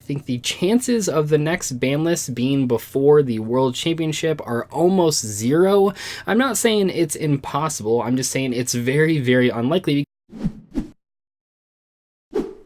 think the chances of the next ban list being before the World Championship are almost zero. I'm not saying it's impossible, I'm just saying it's very, very unlikely.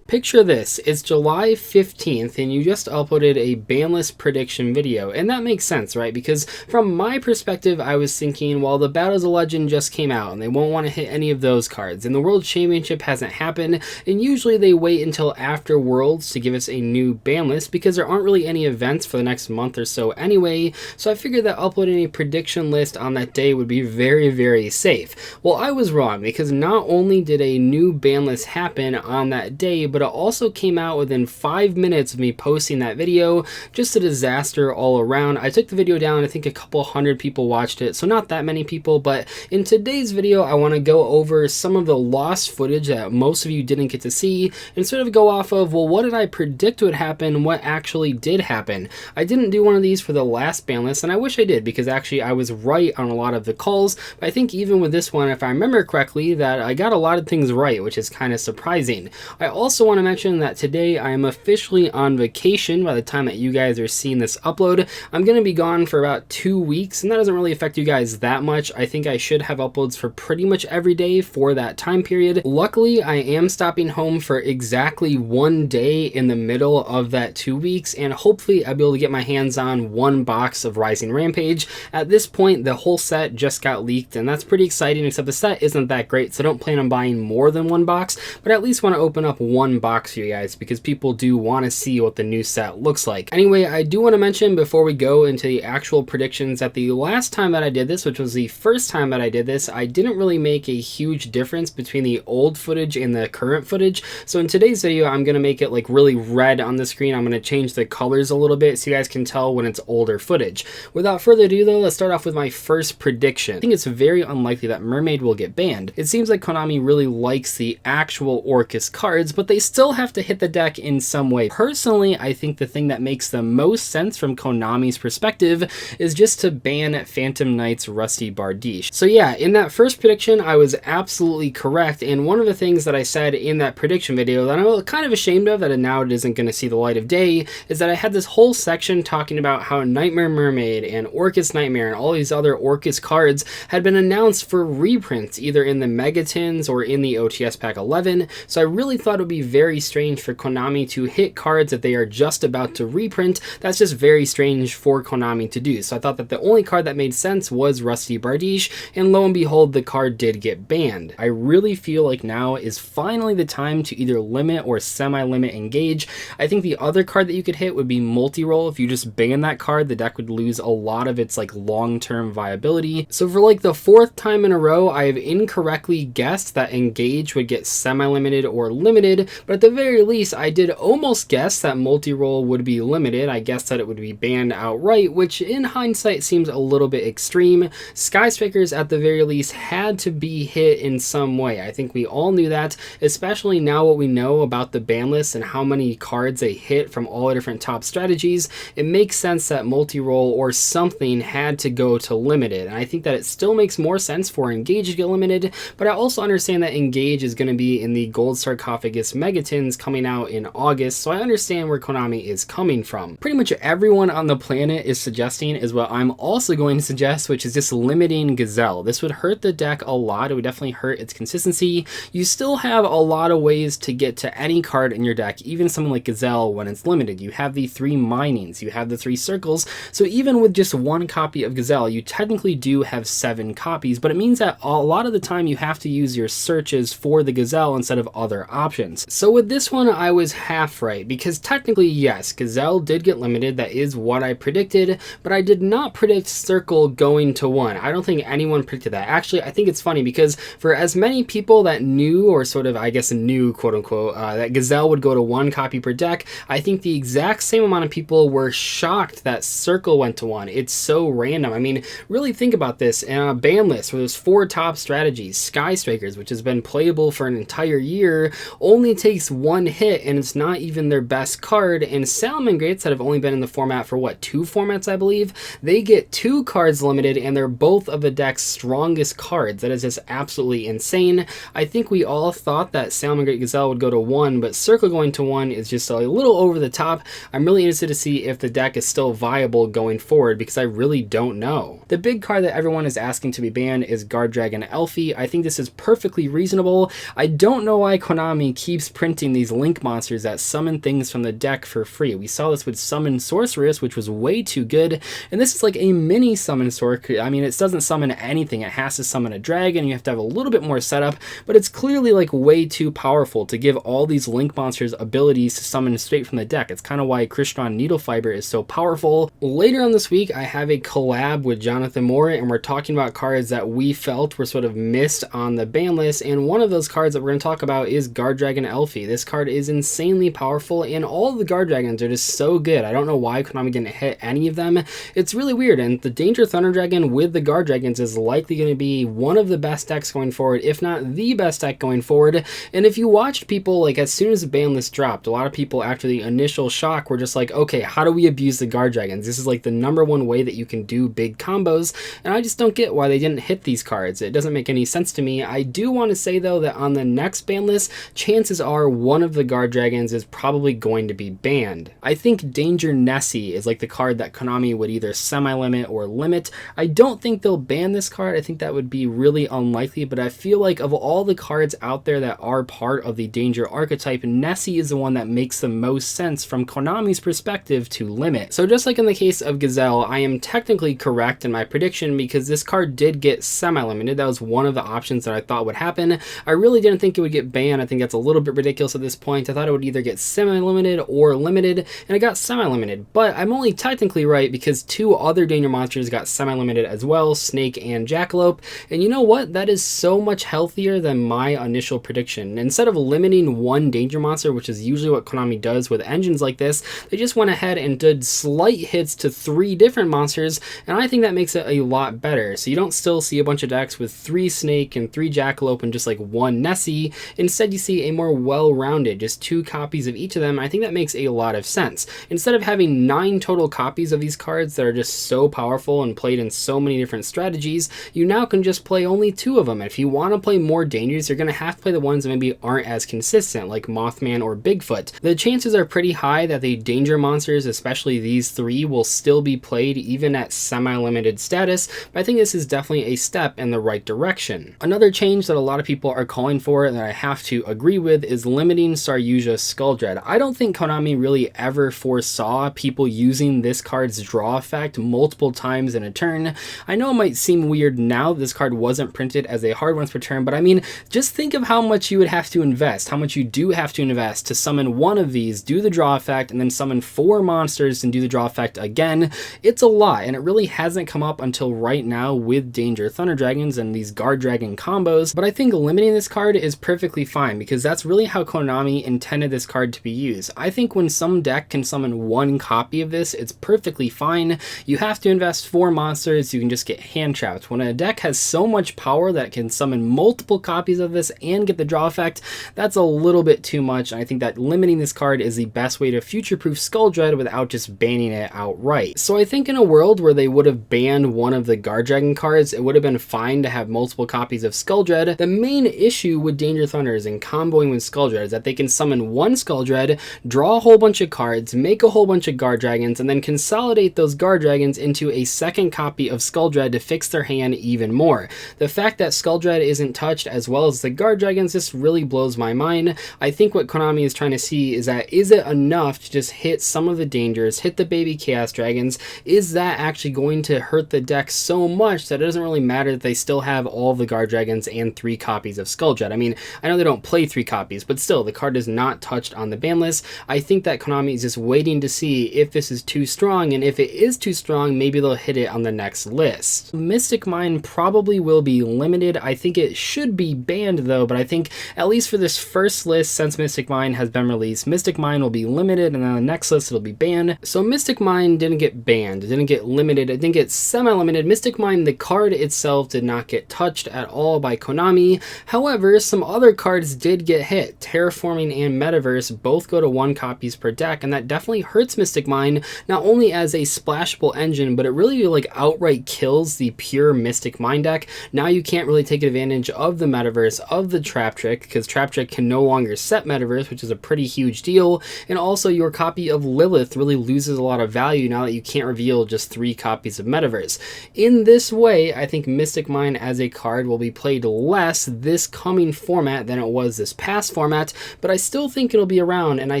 Picture this, it's July 15th and you just uploaded a ban list prediction video, and that makes sense, right? Because from my perspective, I was thinking, well, the Battles of Legend just came out and they won't want to hit any of those cards, and the World Championship hasn't happened, and usually they wait until after Worlds to give us a new ban list because there aren't really any events for the next month or so anyway, so I figured that uploading a prediction list on that day would be very, very safe. Well, I was wrong, because not only did a new ban list happen on that day, but it also came out within 5 minutes of me posting that video. Just a disaster all around. I took the video down, I think a couple hundred people watched it, so not that many people, but in today's video I want to go over some of the lost footage that most of you didn't get to see and sort of go off of, well, what did I predict would happen, what actually did happen. I didn't do one of these for the last ban list, and I wish I did, because actually I was right on a lot of the calls, but I think even with this one, if I remember correctly, that I got a lot of things right, which is kind of surprising. I also want to mention that today I am officially on vacation. By the time that you guys are seeing this upload, I'm going to be gone for about 2 weeks, and that doesn't really affect you guys that much. I think I should have uploads for pretty much every day for that time period. Luckily, I am stopping home for exactly 1 day in the middle of that 2 weeks, and hopefully I'll be able to get my hands on 1 box of Rising Rampage. At this point, the whole set just got leaked, and that's pretty exciting, except the set isn't that great, so I don't plan on buying more than 1 box, but I at least want to open up 1 box for you guys, because people do want to see what the new set looks like. Anyway, I do want to mention before we go into the actual predictions that the last time that I did this, which was the first time that I did this, I didn't really make a huge difference between the old footage and the current footage. So in today's video, I'm going to make it like really red on the screen. I'm going to change the colors a little bit so you guys can tell when it's older footage. Without further ado though, let's start off with my first prediction. I think it's very unlikely that Mermaid will get banned. It seems like Konami really likes the actual Orcus cards, but they still have to hit the deck in some way. Personally, I think the thing that makes the most sense from Konami's perspective is just to ban Phantom Knight's Rusty Bardiche. So yeah, in that first prediction, I was absolutely correct, and one of the things that I said in that prediction video that I'm kind of ashamed of that now it isn't going to see the light of day is that I had this whole section talking about how Nightmare Mermaid and Orcus Nightmare and all these other Orcus cards had been announced for reprints either in the Megatins or in the OTS Pack 11, so I really thought it would be very strange for Konami to hit cards that they are just about to reprint. That's just very strange for Konami to do. So I thought that the only card that made sense was Rusty Bardiche, and lo and behold, the card did get banned. I really feel like now is finally the time to either limit or semi-limit Engage. I think the other card that you could hit would be Multi-Roll. If you just ban that card, the deck would lose a lot of its like long-term viability. So for like the 4th time in a row, I have incorrectly guessed that Engage would get semi-limited or limited, but at the very least, I did almost guess that Multi-Roll would be limited. I guessed that it would be banned outright, which in hindsight seems a little bit extreme. Skyscrapers at the very least had to be hit in some way. I think we all knew that, especially now what we know about the ban list and how many cards they hit from all the different top strategies. It makes sense that Multi-Roll or something had to go to limited, and I think that it still makes more sense for Engage to get limited, but I also understand that Engage is going to be in the Gold Sarcophagus Megatins coming out in August, so I understand where Konami is coming from. Pretty much everyone on the planet is suggesting is what I'm also going to suggest, which is just limiting Gazelle. This would hurt the deck a lot. It would definitely hurt its consistency. You still have a lot of ways to get to any card in your deck, even something like Gazelle when it's limited. You have the 3 minings, you have the 3 circles, so even with just 1 copy of Gazelle, you technically do have 7 copies, but it means that a lot of the time you have to use your searches for the Gazelle instead of other options. So with this one, I was half right, because technically, yes, Gazelle did get limited. That is what I predicted, but I did not predict Circle going to 1. I don't think anyone predicted that. Actually, I think it's funny because for as many people that knew, or sort of, I guess, knew, quote unquote, that Gazelle would go to 1 copy per deck, I think the exact same amount of people were shocked that Circle went to 1. It's so random. I mean, really think about this. In a ban list where there's 4 top strategies, Skyscrapers, which has been playable for an entire year, only takes takes one hit and it's not even their best card, and Salamangreats that have only been in the format for what, 2 formats I believe, they get 2 cards limited and they're both of the deck's strongest cards. That is just absolutely insane. I think we all thought that Salamangreat Gazelle would go to 1, but Circle going to 1 is just a little over the top. I'm really interested to see if the deck is still viable going forward, because I really don't know. The big card that everyone is asking to be banned is Guard Dragon Elfie. I think this is perfectly reasonable. I don't know why Konami keeps printing these link monsters that summon things from the deck for free. We saw this with Summon Sorceress, which was way too good, and this is like a mini Summon Sorceress. I mean, it doesn't summon anything. It has to summon a dragon. You have to have a little bit more setup, but it's clearly like way too powerful to give all these link monsters abilities to summon straight from the deck. It's kind of why Crystron Needle Fiber is so powerful. Later on this week, I have a collab with Jonathan Moore, and we're talking about cards that we felt were sort of missed on the ban list, and one of those cards that we're going to talk about is Guard Dragon Elfie. This card is insanely powerful, and all of the Guard Dragons are just so good. I don't know why Konami didn't hit any of them. It's really weird, and the Danger Thunder Dragon with the Guard Dragons is likely going to be one of the best decks going forward, if not the best deck going forward. And if you watched people, like as soon as the ban list dropped, a lot of people after the initial shock were just like, okay, how do we abuse the Guard Dragons? This is like the #1 way that you can do big combos, and I just don't get why they didn't hit these cards. It doesn't make any sense to me. I do want to say though that on the next ban list, chances are one of the Guard Dragons is probably going to be banned. I think Danger Nessie is like the card that Konami would either semi-limit or limit. I don't think they'll ban this card. I think that would be really unlikely, but I feel like of all the cards out there that are part of the Danger archetype, Nessie is the one that makes the most sense from Konami's perspective to limit. So just like in the case of Gazelle, I am technically correct in my prediction because this card did get semi-limited. That was one of the options that I thought would happen. I really didn't think it would get banned. I think that's a little bit ridiculous at this point. I thought it would either get semi-limited or limited, and it got semi-limited. But I'm only technically right because 2 other Danger monsters got semi-limited as well, Snake and Jackalope. And you know what? That is so much healthier than my initial prediction. Instead of limiting one Danger monster, which is usually what Konami does with engines like this, they just went ahead and did slight hits to 3 different monsters, and I think that makes it a lot better. So you don't still see a bunch of decks with 3 Snake and 3 Jackalope and just like 1 Nessie. Instead, you see a more well-rounded, just 2 copies of each of them. I think that makes a lot of sense. Instead of having 9 total copies of these cards that are just so powerful and played in so many different strategies, you now can just play only 2 of them. And if you want to play more Dangers, you're going to have to play the ones that maybe aren't as consistent, like Mothman or Bigfoot. The chances are pretty high that the Danger monsters, especially these 3, will still be played even at semi-limited status, but I think this is definitely a step in the right direction. Another change that a lot of people are calling for and that I have to agree with is limiting Saryuja Skulldread. I don't think Konami really ever foresaw people using this card's draw effect multiple times in a turn. I know it might seem weird now that this card wasn't printed as a hard once per turn, but I mean, just think of how much you would have to invest, how much you do have to invest to summon one of these, do the draw effect, and then summon 4 monsters and do the draw effect again. It's a lot, and it really hasn't come up until right now with Danger Thunder Dragons and these Guard Dragon combos, but I think limiting this card is perfectly fine because that's really how Konami intended this card to be used. I think when some deck can summon 1 copy of this, it's perfectly fine. You have to invest 4 monsters, you can just get hand trapped. When a deck has so much power that it can summon multiple copies of this and get the draw effect, that's a little bit too much, and I think that limiting this card is the best way to future-proof Skulldread without just banning it outright. So I think in a world where they would have banned one of the Guard Dragon cards, it would have been fine to have multiple copies of Skulldread. The main issue with Danger Thunders and comboing with Skulldread is that they can summon 1 Skulldread, draw a whole bunch of cards, make a whole bunch of Guard Dragons, and then consolidate those Guard Dragons into a second copy of Skulldread to fix their hand even more. The fact that Skulldread isn't touched as well as the Guard Dragons just really blows my mind. I think what Konami is trying to see is that, is it enough to just hit some of the Dangers, hit the baby Chaos Dragons? Is that actually going to hurt the deck so much that it doesn't really matter that they still have all the Guard Dragons and 3 copies of Skulldread? I mean, I know they don't play 3 copies, but still, the card is not touched on the ban list. I think that Konami is just waiting to see if this is too strong, and if it is too strong, maybe they'll hit it on the next list. Mystic Mine probably will be limited. I think it should be banned though, but I think at least for this first list, since Mystic Mine has been released, Mystic Mine will be limited, and then on the next list it'll be banned. So Mystic Mine Legend didn't get banned, it didn't get limited, it didn't get semi-limited. Mystic Mine, the card itself, did not get touched at all by Konami. However, some other cards did get hit. Terraforming and Metaverse both go to 1 copies per deck, and that definitely hurts Mystic Mine, not only as a splashable engine, but it really like outright kills the pure Mystic Mine deck. Now you can't really take advantage of the Metaverse, of the Trap Trick, because Trap Trick can no longer set Metaverse, which is a pretty huge deal, and also your copy of Lilith really loses a lot of value now that you can't reveal just 3 copies of Metaverse. In this way, I think Mystic Mine as a card will be played less this coming format than it was this past format, but I still think it'll be around, and I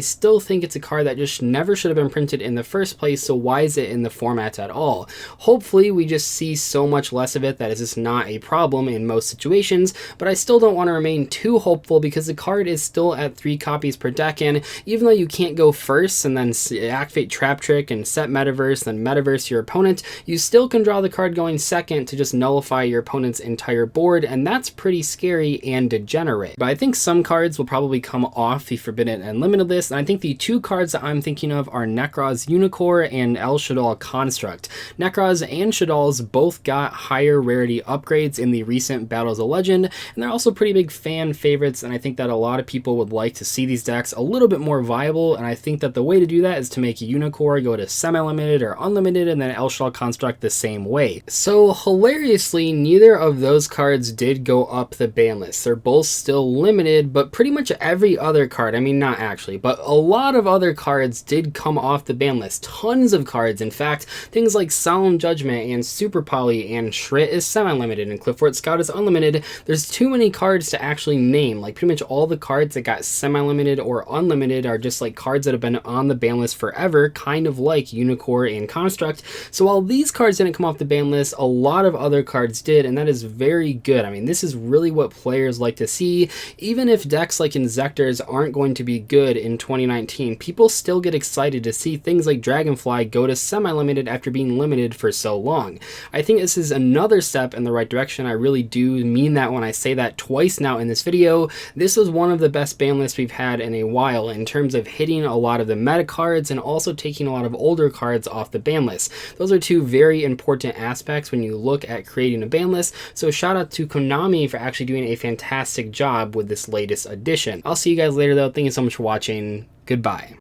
still think it's a card that just never should have been printed in the first place, so why is it in the format at all? Hopefully we just see so much less of it that it's just not a problem in most situations, but I still don't want to remain too hopeful because the card is still at 3 copies per deck, and even though you can't go first and then activate Trap Trick and set Metaverse, then Metaverse your opponent, you still can draw the card going second to just nullify your opponent's entire board, and that's pretty scary and degenerate. But I think some cards will probably come off the Forbidden and Limited list, and I think the 2 cards that I'm thinking of are Nekroz Unicorn and El Shaddoll Construct. Nekroz and Shaddolls both got higher rarity upgrades in the recent Battles of Legend, and they're also pretty big fan favorites, and I think that a lot of people would like to see these decks a little bit more viable, and I think that the way to do that is to make Unicorn go to semi-limited or unlimited, and then El Shaddoll Construct the same way. So hilariously, neither of those cards did go up the ban list. They're both still limited, but pretty much every other card, I mean not actually, but a lot of other cards did come off the ban list. Tons of cards, in fact, things like Solemn Judgment and Super Poly and Shrit is semi-limited and Clifford Scout is unlimited. There's too many cards to actually name. Like pretty much all the cards that got semi-limited or unlimited are just like cards that have been on the ban list forever, kind of like Unicorn and Construct. So while these cards didn't come off the ban list, a lot of other cards did, and that is very good. I mean, this is really what players like to see. Even if decks like Inzectors aren't going to be good in 2019, people still get excited to see things like Dragonfly go to semi-limited after being limited for so long. I think this is another step in the right direction. I really do mean that when I say that twice now in this video. This was one of the best ban lists we've had in a while in terms of hitting a lot of the meta cards and also taking a lot of older cards off the ban list. Those are 2 very important aspects when you look at creating a ban list, so shout out to Konami for actually doing a fantastic job with this latest edition. I'll see you guys later though. Thank you so much for watching. Goodbye.